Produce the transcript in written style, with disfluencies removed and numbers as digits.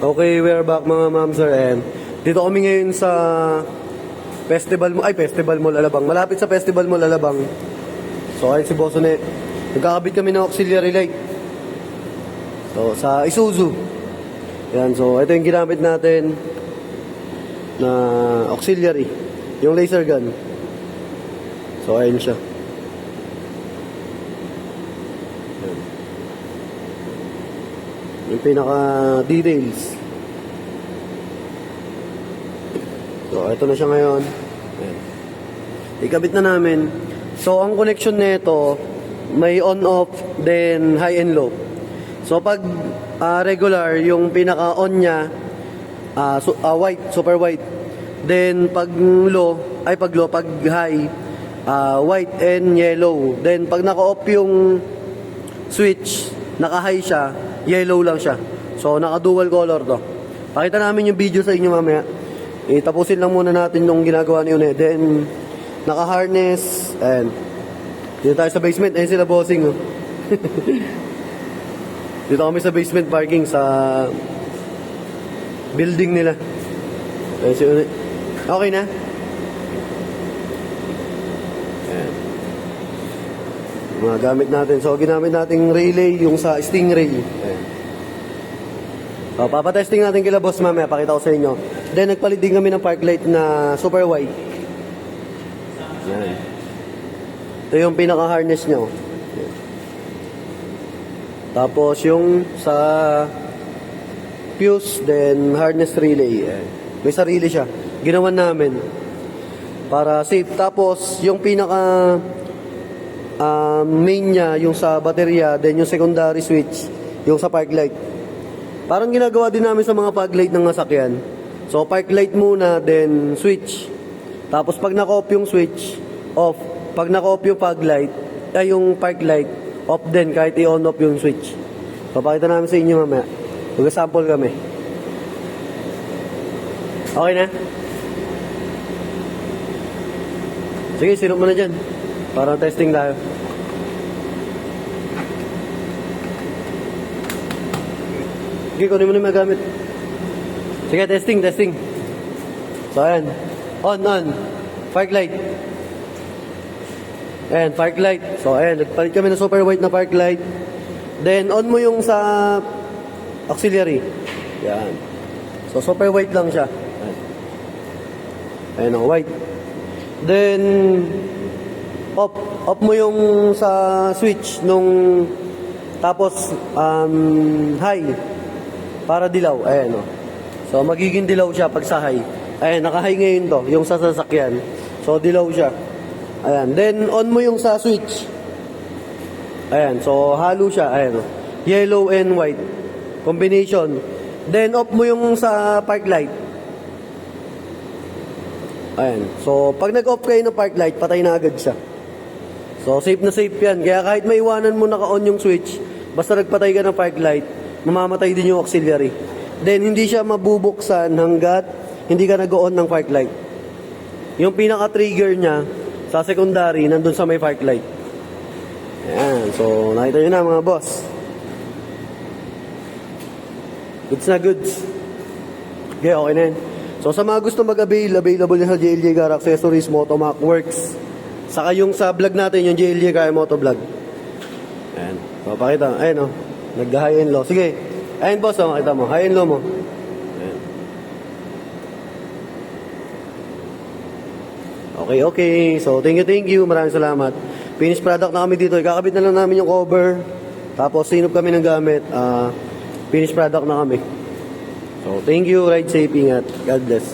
Okay, we are back mga ma'am sir, and dito kami ngayon sa Festival Mall Alabang. Malapit sa Festival Mall Alabang. So ayun si Bossone. Nagkakabit kami ng auxiliary light. So sa Isuzu. Yan, so ito yung ginamit natin na auxiliary, yung laser gun. So ayun siya. Yung pinaka details. So ito na siya ngayon. Ayan. Ikabit na namin. So ang connection nito may on off then high and low. So pag regular yung pinaka on niya white, super white. Then pag high white and yellow. Then pag naka-off yung switch, naka-high siya, yellow lang siya. So, naka-dual color to. Pakita namin yung video sa inyo mamaya. Tapusin lang muna natin yung ginagawa ni Une. Then, naka-harness. And, dito tayo sa basement. Ayun sila bossing. Oh. Dito kami sa basement parking sa building nila. Ayun si Une. Okay na? Ayan. Mga gamit natin. So, ginamit nating relay yung sa Stingray. Ayan. So, papatesting natin kila boss mamaya. Pakita ko sa inyo. Then, nagpalit din kami ng park light na super white. Ayan. Ito yung pinaka-harness nyo. Ayan. Tapos, yung sa fuse, then harness relay. Ayan. May sarili siya. Ginawan namin para safe. Tapos, yung pinaka main niya, yung sa baterya, then yung secondary switch, yung sa park light. Parang ginagawa din namin sa mga park light ng sasakyan. So, park light muna, then switch. Tapos, pag naka-off yung switch, off. Pag naka-off yung yung park light, off din, kahit i-on off yung switch. Papakita namin sa inyo mamaya. Mag-sample kami. Okay na? Sige, sinop mo na dyan. Para testing tayo. Sige, kunin mo na yung magamit. Sige, testing. So, ayan. On. Park light. Ayan, park light. So, ayan. Nagpalit kami ng super white na park light. Then, on mo yung sa auxiliary. Ayan. So, super white lang siya. Ayan o, white. Then, off mo yung sa switch nung tapos high para dilaw. Ayan o. So magiging dilaw siya pag sa high. Ayan, naka-high ngayon to, yung sa sasakyan. So dilaw siya. Ayan, then on mo yung sa switch. Ayan, so halo siya. Ayan o. Yellow and white combination. Then off mo yung sa park light. Ayan. So pag nag-off kayo ng park light, patay na agad siya. So, safe na safe yan. Kaya kahit maiwanan mo naka-on yung switch, basta nagpatay ka ng park light, mamamatay din yung auxiliary. Then, hindi siya mabubuksan hanggat hindi ka nag-on ng park light. Yung pinaka-trigger niya, sa secondary, nandun sa may park light. Ayan. So, nakita nyo na mga boss. Goods na goods. Okay, okay na yun. So, sa mga gusto mag-avail, available yan sa JLJ Car Accessories, Motomac Works. Saka yung sa vlog natin, yung JLJ Kaya Moto Vlog. Ayan. So, pakita. Ayan o. Nag-high and low. Sige. Ayan boss o. Makita mo. High and low mo. Ayan. Okay. So, thank you. Maraming salamat. Finished product na kami dito. Ikakabit na lang namin yung cover. Tapos, sinop kami ng gamit. Finished product na kami. So, thank you. Ride safe. Ingat. God bless.